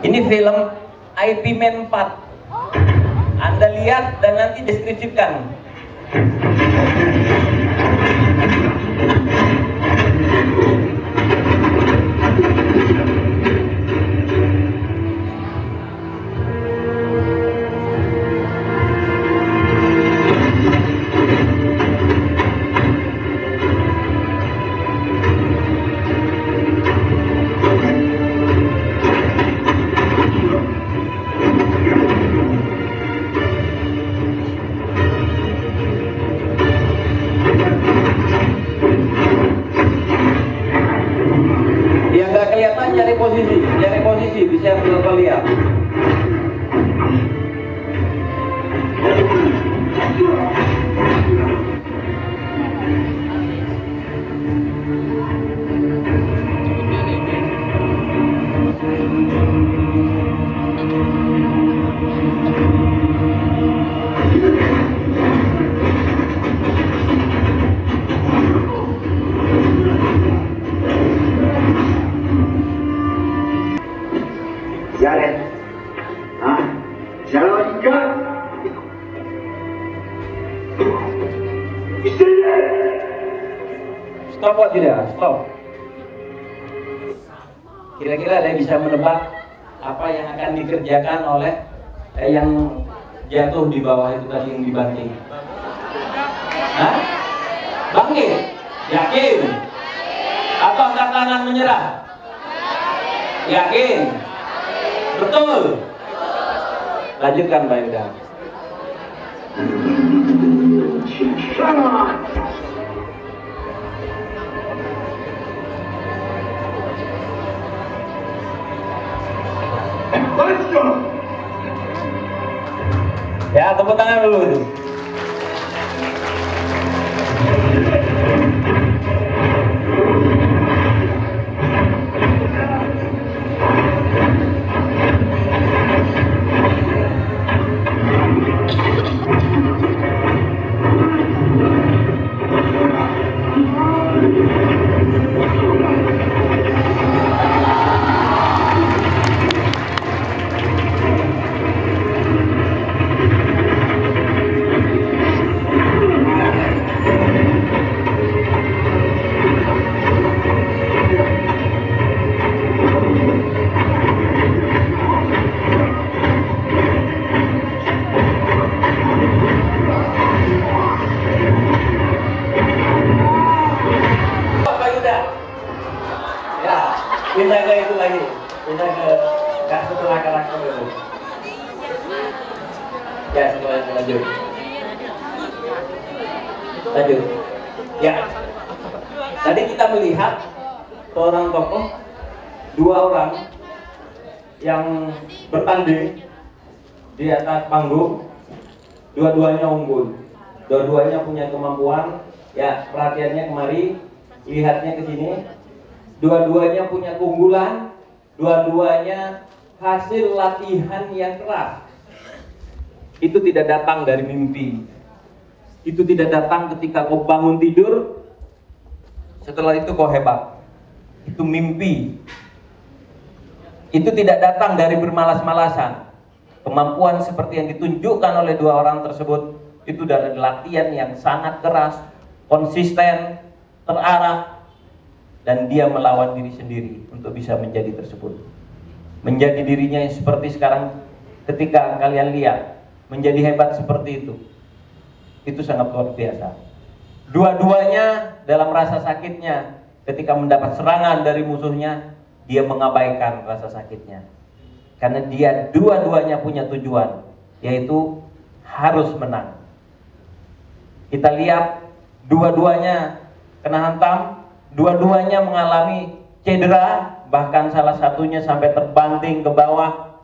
Ini film IP Man 4. Anda lihat dan nanti deskripsikan. Cari posisi bisa kita lihat. Stop kok tidak? Stop. Kira-kira ada yang bisa menebak apa yang akan dikerjakan oleh yang jatuh di bawah itu tadi yang dibanting? Hah? Bangkit? Yakin? Atau angkat tangan menyerah? Yakin? Betul? Lanjutkan Pak Yuda. Ya, tepuk tangan dulu. Pindah ke itu lagi, pindah ke setelah karakter itu. Ya, setelah itu lanjut. Ya, tadi kita melihat seorang tokoh, dua orang yang bertanding di atas panggung, dua-duanya unggul, dua-duanya punya kemampuan. Ya, perhatiannya kemari, lihatnya ke sini. Dua-duanya punya keunggulan, dua-duanya hasil latihan yang keras. Itu tidak datang dari mimpi. Itu tidak datang ketika kau bangun tidur, setelah itu kau hebat. Itu mimpi. Itu tidak datang dari bermalas-malasan. Kemampuan seperti yang ditunjukkan oleh dua orang tersebut, itu dari latihan yang sangat keras, konsisten, terarah, dan dia melawan diri sendiri untuk bisa menjadi tersebut. Menjadi dirinya yang seperti sekarang ketika kalian lihat, menjadi hebat seperti itu sangat luar biasa. Dua-duanya dalam rasa sakitnya, ketika mendapat serangan dari musuhnya, dia mengabaikan rasa sakitnya. Karena dia dua-duanya punya tujuan, yaitu harus menang. Kita lihat dua-duanya kena hantam, dua-duanya mengalami cedera, bahkan salah satunya sampai terbanting ke bawah,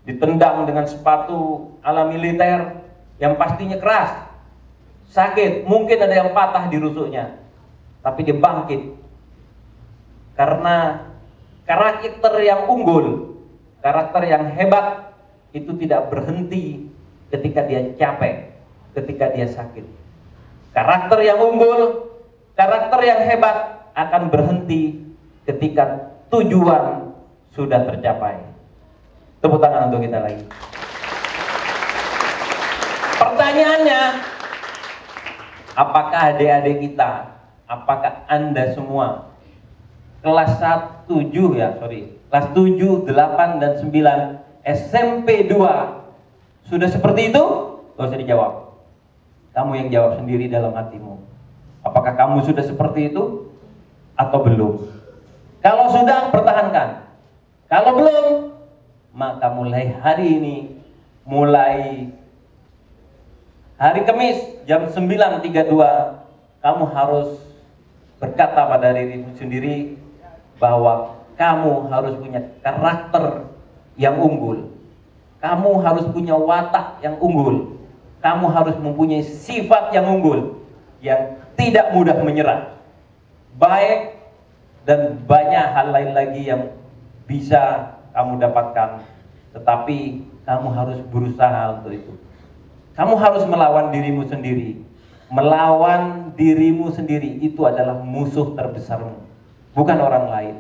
ditendang dengan sepatu ala militer yang pastinya keras, sakit, mungkin ada yang patah di rusuknya, tapi dia bangkit karena karakter yang unggul, karakter yang hebat itu tidak berhenti ketika dia capek, ketika dia sakit. Karakter yang unggul, karakter yang hebat akan berhenti ketika tujuan sudah tercapai. Tepuk tangan untuk kita lagi. Pertanyaannya, apakah adik-adik kita, apakah Anda semua kelas 7 ya, kelas 7, 8, dan 9 SMP 2 sudah seperti itu? Gak usah dijawab. Kamu yang jawab sendiri dalam hatimu. Apakah kamu sudah seperti itu atau belum? Kalau sudah, pertahankan. Kalau belum, maka mulai hari ini, mulai hari Kamis jam 9.32, kamu harus berkata pada dirimu sendiri bahwa kamu harus punya karakter yang unggul. Kamu harus punya watak yang unggul. Kamu harus mempunyai sifat yang unggul, yang tidak mudah menyerah. Baik, dan banyak hal lain lagi yang bisa kamu dapatkan. Tetapi kamu harus berusaha untuk itu. Kamu harus melawan dirimu sendiri. Melawan dirimu sendiri itu adalah musuh terbesarmu. Bukan orang lain,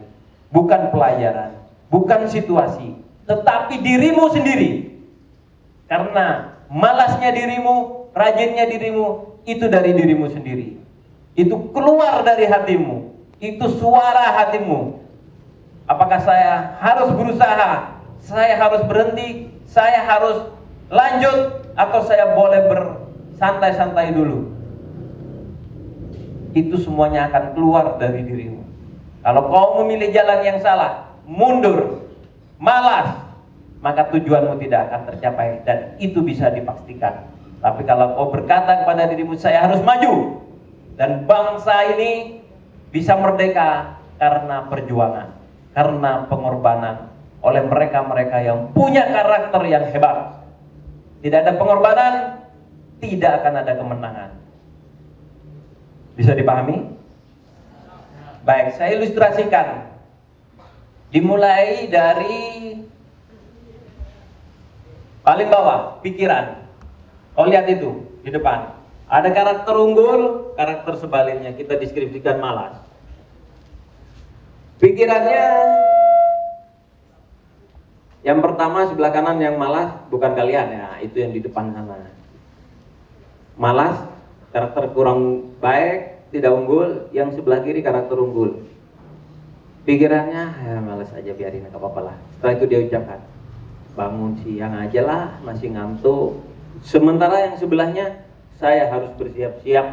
bukan pelajaran, bukan situasi, tetapi dirimu sendiri. Karena malasnya dirimu, rajinnya dirimu, itu dari dirimu sendiri. Itu keluar dari hatimu. Itu suara hatimu. Apakah saya harus berusaha? Saya harus berhenti? Saya harus lanjut? Atau saya boleh bersantai-santai dulu? Itu semuanya akan keluar dari dirimu. Kalau kau memilih jalan yang salah, mundur, malas, maka tujuanmu tidak akan tercapai, dan itu bisa dipastikan. Tapi kalau kau berkata kepada dirimu, saya harus maju, dan bangsa ini bisa merdeka karena perjuangan, karena pengorbanan oleh mereka-mereka yang punya karakter yang hebat. Tidak ada pengorbanan, tidak akan ada kemenangan. Bisa dipahami? Baik, saya ilustrasikan. Dimulai dari paling bawah, pikiran. Kau lihat itu di depan. Ada karakter unggul, karakter sebaliknya kita deskripsikan malas. Pikirannya yang pertama sebelah kanan yang malas, bukan kalian ya, itu yang di depan sana. Malas, karakter kurang baik, tidak unggul. Yang sebelah kiri karakter unggul. Pikirannya, ya malas aja, biarin, gak apa-apa lah. Setelah itu dia ucapkan, bangun siang aja lah, masih ngantuk. Sementara yang sebelahnya, saya harus bersiap-siap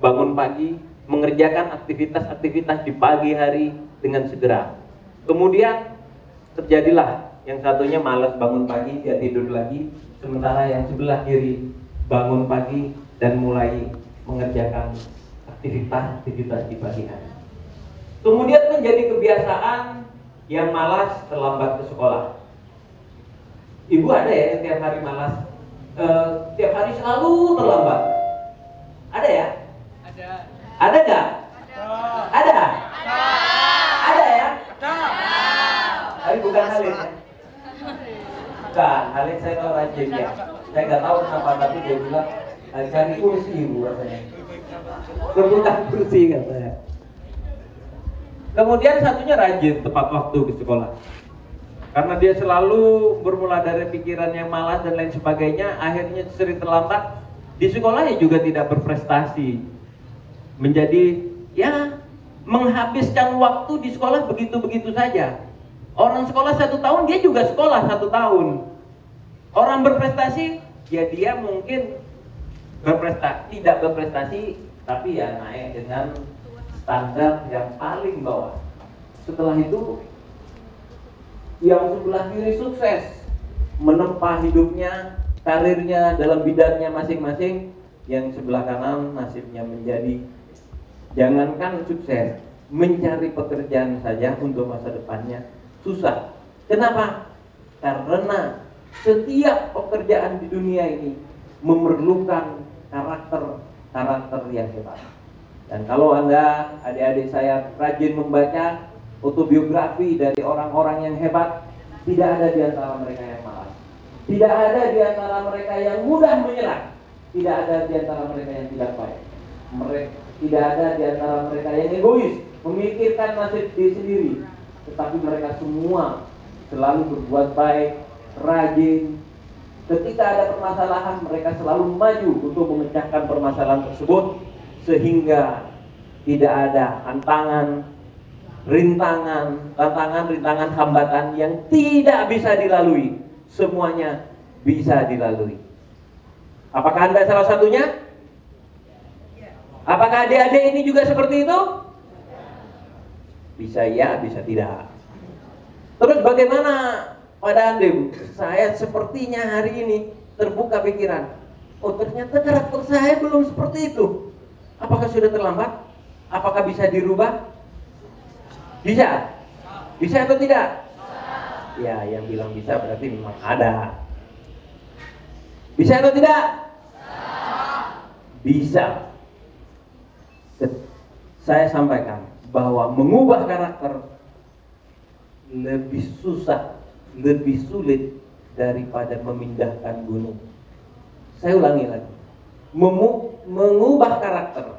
bangun pagi, mengerjakan aktivitas-aktivitas di pagi hari dengan segera. Kemudian terjadilah yang satunya malas bangun pagi, dia tidur lagi. Sementara yang sebelah kiri bangun pagi dan mulai mengerjakan aktivitas-aktivitas di pagi hari. Kemudian menjadi kebiasaan yang malas terlambat ke sekolah. Ibu ada ya yang tiap hari malas, tiap hari selalu terlambat? Ada ya? Ada. Ada nggak? Ada. Ada ya? Tapi bukan Halid ya? Bukan, Halid saya tahu rajin ya. Saya nggak tahu kenapa, tapi dia bilang cari kursi ibu rasanya. Rebutan kursi katanya. Kemudian satunya rajin tepat waktu ke sekolah. Karena dia selalu bermula dari pikiran yang malas dan lain sebagainya, akhirnya sering terlambat. Di sekolahnya juga tidak berprestasi. Menjadi ya menghabiskan waktu di sekolah begitu-begitu saja. Orang sekolah 1 tahun, dia juga sekolah 1 tahun. Orang berprestasi, ya dia mungkin tidak berprestasi, tapi ya naik dengan standar yang paling bawah. Setelah itu yang sebelah kiri sukses menempa hidupnya, karirnya dalam bidangnya masing-masing. Yang sebelah kanan nasibnya menjadi, jangankan sukses, mencari pekerjaan saja untuk masa depannya susah. Kenapa? Karena setiap pekerjaan di dunia ini memerlukan karakter yang hebat. Dan kalau Anda, adik-adik saya, rajin membaca autobiografi dari orang-orang yang hebat, tidak ada di antara mereka yang malas. Tidak ada di antara mereka yang mudah menyerah. Tidak ada di antara mereka yang tidak baik. Tidak ada di antara mereka yang egois, memikirkan nasib diri sendiri. Tetapi mereka semua selalu berbuat baik, rajin. Ketika ada permasalahan, mereka selalu maju untuk memecahkan permasalahan tersebut, sehingga tidak ada rintangan, hambatan yang tidak bisa dilalui. Semuanya bisa dilalui. Apakah Anda salah satunya? Apakah adik-adik ini juga seperti itu? Bisa ya, bisa tidak. Terus bagaimana pada Andim? Saya sepertinya hari ini terbuka pikiran. Oh, ternyata karakter saya belum seperti itu. Apakah sudah terlambat? Apakah bisa dirubah? Bisa? Bisa atau tidak? Ya, yang bilang bisa berarti memang ada. Bisa atau tidak? Bisa. Saya sampaikan bahwa mengubah karakter lebih susah, lebih sulit daripada memindahkan gunung. Saya ulangi lagi. Mengubah karakter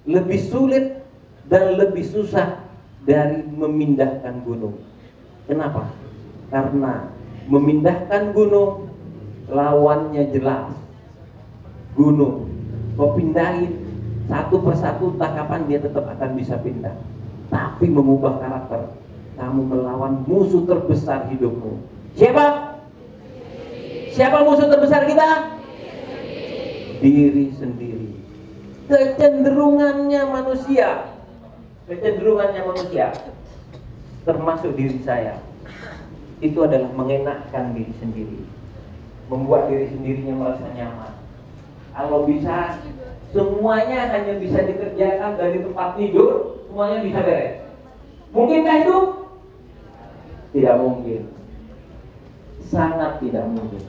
lebih sulit dan lebih susah dari memindahkan gunung. Kenapa? Karena memindahkan gunung lawannya jelas. Gunung, kau pindahin satu persatu, entah kapan dia tetap akan bisa pindah. Tapi mengubah karakter, kamu melawan musuh terbesar hidupmu. Siapa? Siapa musuh terbesar kita? Diri sendiri. Kecenderungannya manusia, termasuk diri saya, itu adalah mengenakkan diri sendiri, membuat diri sendirinya merasa nyaman. Kalau bisa semuanya hanya bisa dikerjakan dari tempat tidur, semuanya bisa beres. Mungkinkah itu? Tidak mungkin. Sangat tidak mungkin.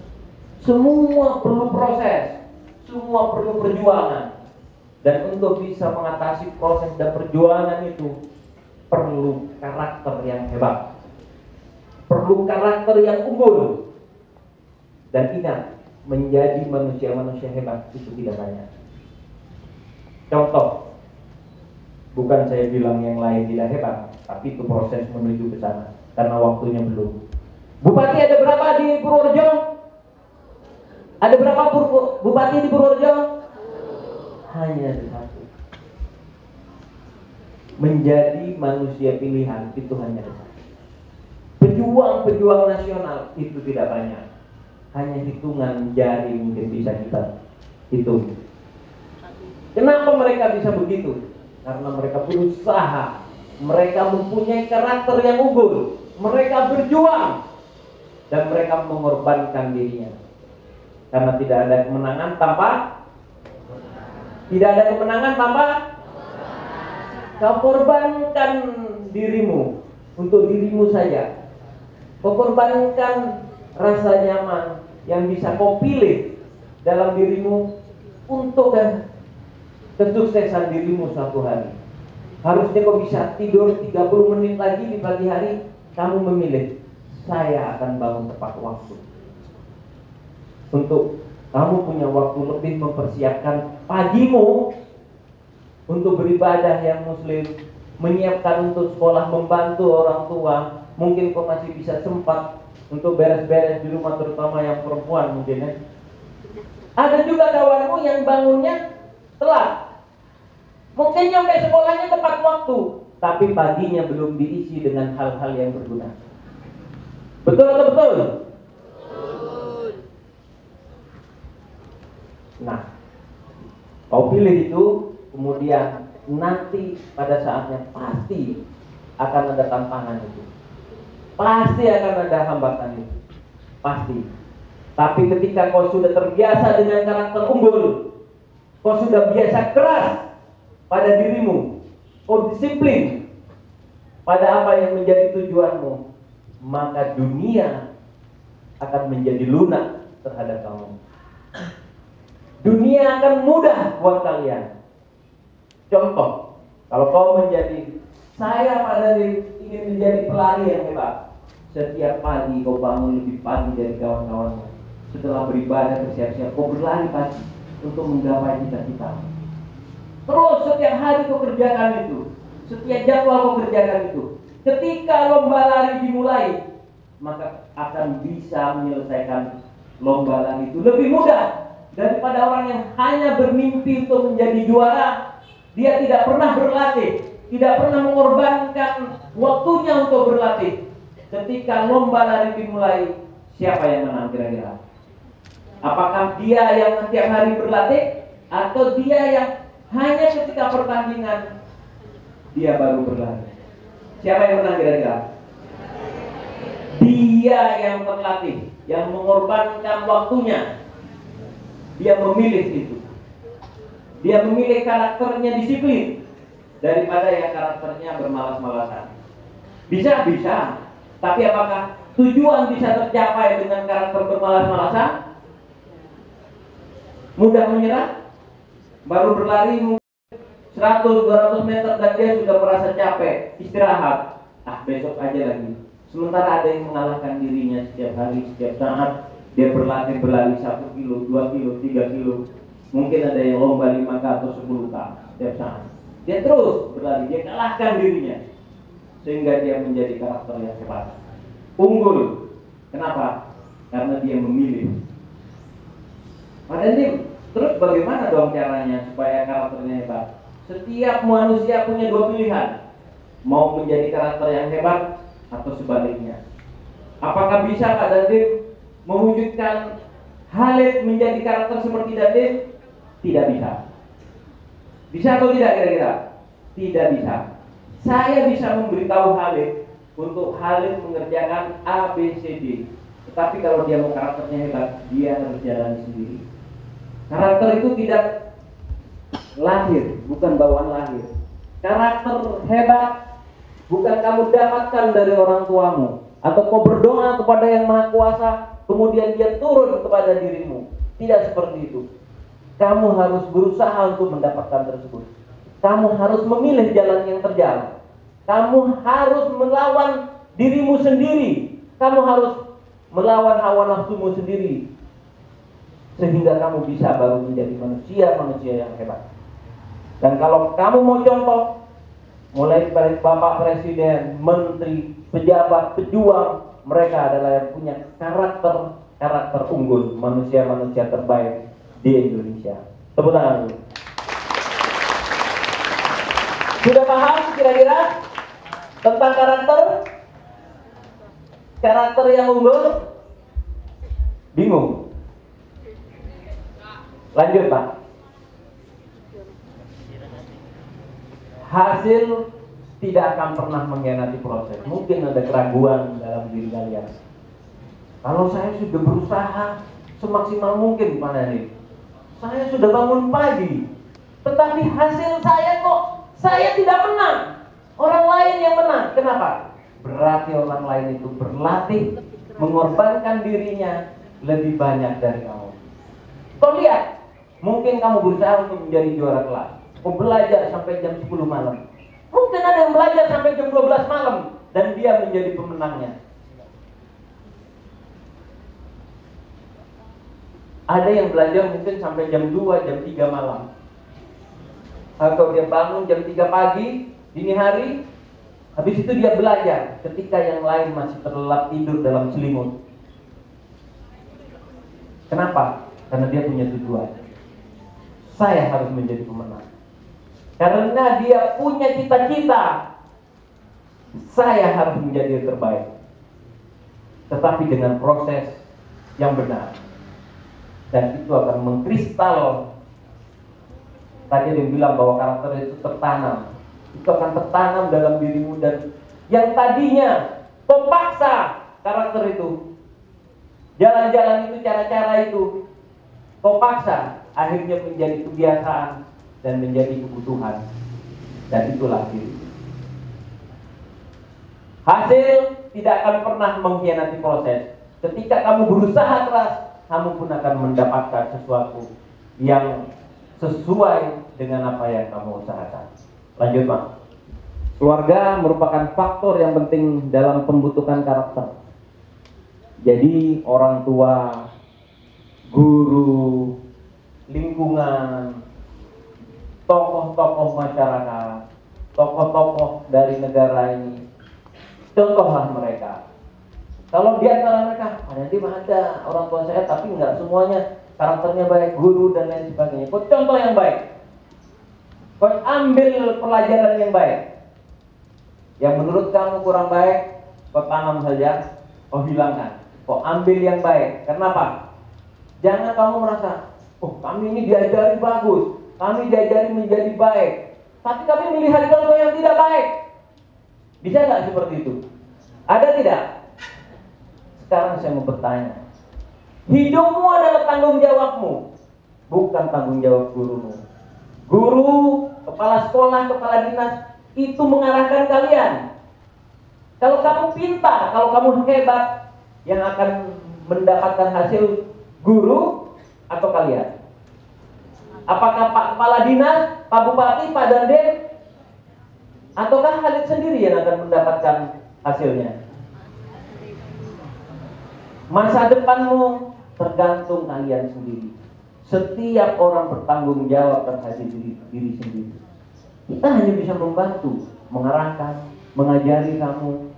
Semua perlu proses, semua perlu perjuangan. Dan untuk bisa mengatasi proses dan perjuangan itu perlu karakter yang hebat, perlu karakter yang unggul. Dan ingat, menjadi manusia-manusia hebat itu tidak banyak. Contoh, bukan saya bilang yang lain tidak hebat, tapi itu proses menuju ke sana, karena waktunya belum. Bupati ada berapa di Purworejo? Ada berapa bupati di Purworejo? Hanya satu. Menjadi manusia pilihan itu hanya satu. Pejuang-pejuang nasional itu tidak banyak. Hanya hitungan jari mungkin bisa kita hitung. Kenapa mereka bisa begitu? Karena mereka berusaha, mereka mempunyai karakter yang unggul, mereka berjuang, dan mereka mengorbankan dirinya. Karena tidak ada kemenangan tanpa kau korbankan dirimu untuk dirimu saja. Kau korbankan rasa nyaman yang bisa kau pilih dalam dirimu untuk kesuksesan dirimu suatu hari. Harusnya kau bisa tidur 30 menit lagi di pagi hari, kamu memilih, saya akan bangun tepat waktu. Untuk kamu punya waktu lebih mempersiapkan pagimu untuk beribadah yang muslim, menyiapkan untuk sekolah, membantu orang tua. Mungkin kau masih bisa sempat untuk beres-beres di rumah, terutama yang perempuan mungkin ya. Ada juga kawanmu yang bangunnya telat, mungkin sampai sekolahnya tepat waktu, tapi paginya belum diisi dengan hal-hal yang berguna. Betul atau betul? Nah, kau pilih itu, kemudian nanti pada saatnya pasti akan ada tantangan itu, pasti akan ada hambatan itu, pasti. Tapi ketika kau sudah terbiasa dengan karakter unggul, kau sudah biasa keras pada dirimu, kau disiplin pada apa yang menjadi tujuanmu, maka dunia akan menjadi lunak terhadap kamu. Dunia akan mudah buat kalian. Contoh, kalau kau saya pada ingin menjadi pelari yang hebat. Setiap pagi kau bangun lebih pagi dari kawan-kawanmu. Setelah beribadah bersiap-siap, kau berlari pagi untuk menggapai cita-cita. Terus setiap hari kau kerjakan itu, setiap jadwal kau kerjakan itu. Ketika lomba lari dimulai, maka akan bisa menyelesaikan lomba lari itu lebih mudah daripada orang yang hanya bermimpi untuk menjadi juara. Dia tidak pernah berlatih, tidak pernah mengorbankan waktunya untuk berlatih. Ketika lomba lari dimulai, siapa yang menang kira-kira? Apakah dia yang setiap hari berlatih, atau dia yang hanya ketika pertandingan dia baru berlari? Siapa yang menang kira-kira? Dia yang terlatih, yang mengorbankan waktunya. Dia memilih itu. Dia memilih karakternya disiplin daripada yang karakternya bermalas-malasan. Bisa, tapi apakah tujuan bisa tercapai dengan karakter bermalas-malasan? Mudah menyerah, baru berlari 100-200 meter dan dia sudah merasa capek, istirahat. Besok aja lagi. Sementara ada yang mengalahkan dirinya setiap hari, setiap saat. Dia berlatih berlari 1 kilo, 2 kilo, 3 kilo. Mungkin ada yang lomba 5K atau 10K setiap saat. Dia terus berlari, dia kalahkan dirinya. Sehingga dia menjadi karakter yang hebat, unggul. Kenapa? Karena dia memilih. Pak Dandim, terus bagaimana dong caranya supaya karakternya hebat? Setiap manusia punya 2 pilihan. Mau menjadi karakter yang hebat atau sebaliknya. Apakah bisa Pak Dandim mewujudkan Khalid menjadi karakter seperti Dandim? Tidak bisa. Bisa atau tidak kira-kira? Tidak bisa. Saya bisa memberitahu Khalid untuk Khalid mengerjakan A, B, C, D. Tetapi kalau dia mau karakternya hebat, dia harus jalan sendiri. Karakter itu tidak lahir, bukan bawaan lahir. Karakter hebat bukan kamu dapatkan dari orang tuamu, atau kau berdoa kepada yang Maha Kuasa, kemudian dia turun kepada dirimu. Tidak seperti itu. Kamu harus berusaha untuk mendapatkan tersebut. Kamu harus memilih jalan yang terjal. Kamu harus melawan dirimu sendiri. Kamu harus melawan hawa nafsumu sendiri, sehingga kamu bisa baru menjadi manusia yang hebat. Dan kalau kamu mau contoh, mulai dari Bapak Presiden, Menteri, pejabat, pejuang, mereka adalah yang punya karakter unggul, manusia-manusia terbaik di Indonesia. Tepuk tangan dulu. Sudah paham kira-kira tentang karakter yang unggul? Bingung? Lanjut Pak. Hasil tidak akan pernah mengkhianati proses. Mungkin ada keraguan dalam diri kalian. Kalau saya sudah berusaha semaksimal mungkin Pak Nani, saya sudah bangun pagi, tetapi hasil saya tidak menang. Orang lain yang menang. Kenapa? Berarti orang lain itu berlatih, mengorbankan dirinya lebih banyak dari kamu. Kau lihat, mungkin kamu berusaha untuk menjadi juara kelas, kau belajar sampai jam 10 malam. Mungkin ada yang belajar sampai jam 12 malam dan dia menjadi pemenangnya. Ada yang belajar mungkin sampai jam 2, jam 3 malam. Atau dia bangun jam 3 pagi, dini hari, habis itu dia belajar ketika yang lain masih terlelap tidur dalam selimut. Kenapa? Karena dia punya tujuan. Saya harus menjadi pemenang. Karena dia punya cita-cita. Saya harus menjadi yang terbaik. Tetapi dengan proses yang benar. Dan itu akan mengkristal. Tadi dia bilang bahwa karakter itu tertanam. Itu akan tertanam dalam dirimu. Dan yang tadinya kau paksa karakter itu, jalan-jalan itu, cara-cara itu, kau paksa, akhirnya menjadi kebiasaan dan menjadi kebutuhan. Dan itulah diri. Hasil tidak akan pernah mengkhianati proses. Ketika kamu berusaha keras, kamu pun akan mendapatkan sesuatu yang sesuai dengan apa yang kamu usahakan. Lanjut Pak. Keluarga merupakan faktor yang penting dalam pembentukan karakter. Jadi orang tua, guru, lingkungan, tokoh-tokoh masyarakat, tokoh-tokoh dari negara ini, contohlah mereka. Kalau di antara mereka, nanti ada orang tua saya tapi nggak semuanya karakternya baik, guru dan lain sebagainya. Kau contoh yang baik, kau ambil pelajaran yang baik. Yang menurut kamu kurang baik, kau tanam saja, kau hilangkan. Kau ambil yang baik. Kenapa? Jangan kamu merasa, oh kami ini diajari bagus, kami diajari menjadi baik, tapi kami melihat contoh yang tidak baik. Bisa nggak seperti itu? Ada tidak? Sekarang saya mau bertanya, hidupmu adalah tanggung jawabmu, bukan tanggung jawab gurumu. Guru, kepala sekolah, kepala dinas itu mengarahkan kalian. Kalau kamu pintar, kalau kamu hebat, yang akan mendapatkan hasil guru atau kalian? Apakah Pak Kepala Dinas, Pak Bupati, Pak Dandim, ataukah Khalid sendiri yang akan mendapatkan hasilnya? Masa depanmu tergantung kalian sendiri. Setiap orang bertanggung jawab terhadap diri sendiri. Kita hanya bisa membantu, mengarahkan, mengajari kamu.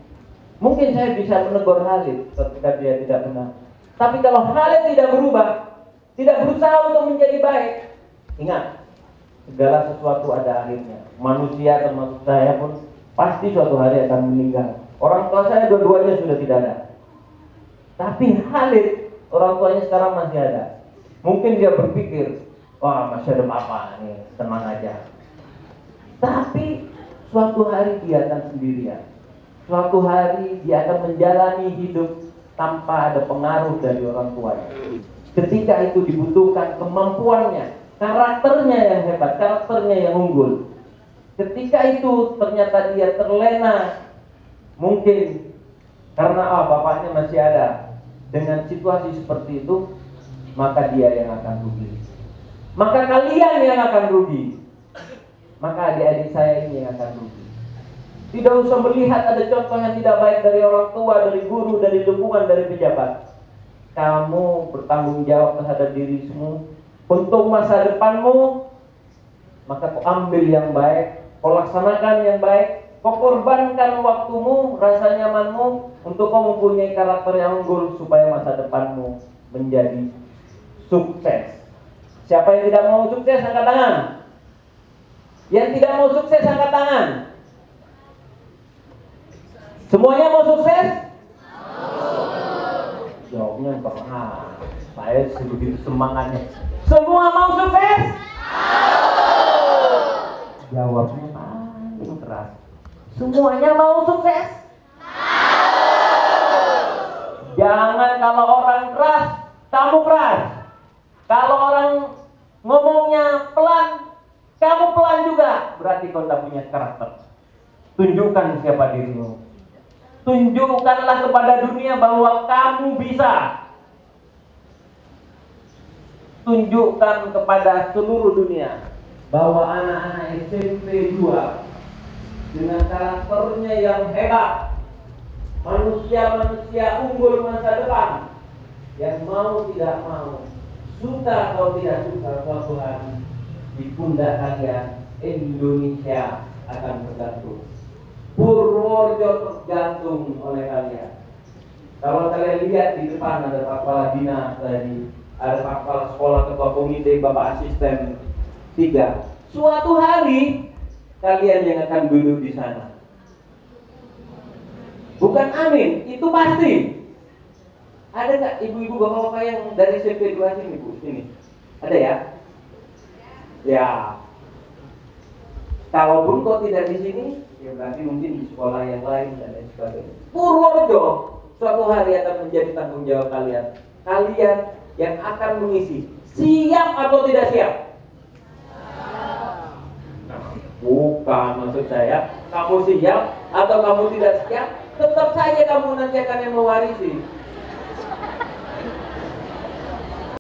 Mungkin saya bisa menegur Khalid ketika dia tidak benar. Tapi kalau Khalid tidak berubah, tidak berusaha untuk menjadi baik, ingat, segala sesuatu ada akhirnya. Manusia termasuk saya pun pasti suatu hari akan meninggal. Orang tua saya dua-duanya sudah tidak ada. Tapi Khalid, orang tuanya sekarang masih ada. Mungkin dia berpikir, wah masih ada apa nih, tenang aja. Tapi suatu hari dia akan sendirian. Suatu hari dia akan menjalani hidup tanpa ada pengaruh dari orang tuanya. Ketika itu dibutuhkan kemampuannya, karakternya yang hebat, karakternya yang unggul. Ketika itu ternyata dia terlena, mungkin karena bapaknya masih ada. Dengan situasi seperti itu, maka dia yang akan rugi. Maka kalian yang akan rugi. Maka adik-adik saya ini yang akan rugi. Tidak usah melihat ada contoh yang tidak baik dari orang tua, dari guru, dari lingkungan, dari pejabat. Kamu bertanggung jawab terhadap dirimu untuk masa depanmu. Maka kau ambil yang baik, kau laksanakan yang baik, kau korbankan waktumu, rasa nyamanmu untuk kau mempunyai karakter yang unggul supaya masa depanmu menjadi sukses. Siapa yang tidak mau sukses angkat tangan. Yang tidak mau sukses angkat tangan. Semuanya mau sukses? Jawabnya pernah. Saya sedikit semangatnya. Semua mau sukses? Jawabnya paling keras. Semuanya mau sukses? Jangan kalau orang keras, kamu keras. Kalau orang ngomongnya pelan, kamu pelan juga. Berarti kau tidak punya karakter. Tunjukkan siapa dirimu. Tunjukkanlah kepada dunia bahwa kamu bisa. Tunjukkan kepada seluruh dunia bahwa anak-anak SMP 2 dengan karakternya yang hebat, manusia-manusia unggul masa depan, yang mau tidak mau, suka atau tidak suka, suatu hari di pundak kalian Indonesia akan bergantung. Purworejo tergantung oleh kalian. Kalau kalian lihat di depan ada Pak Kepala Dinas tadi, ada Pak Kepala Sekolah, Ketua Komite, Bapak Asisten 3. Suatu hari kalian yang akan duduk di sana. Bukan amin, itu pasti. Ada nggak ibu-ibu bapak-bapak yang dari SMP 2 sini, Bu? Sini. Ada ya? Ya. Kalaupun kau tidak di sini, ya berarti mungkin di sekolah yang lain dan lain sebagainya. Purworejo suatu hari akan menjadi tanggung jawab kalian. Kalian yang akan mengisi. Siap atau tidak siap? Bukan maksud saya kamu siap atau kamu tidak siap, tetap saja kamu nanti akan yang mewarisi.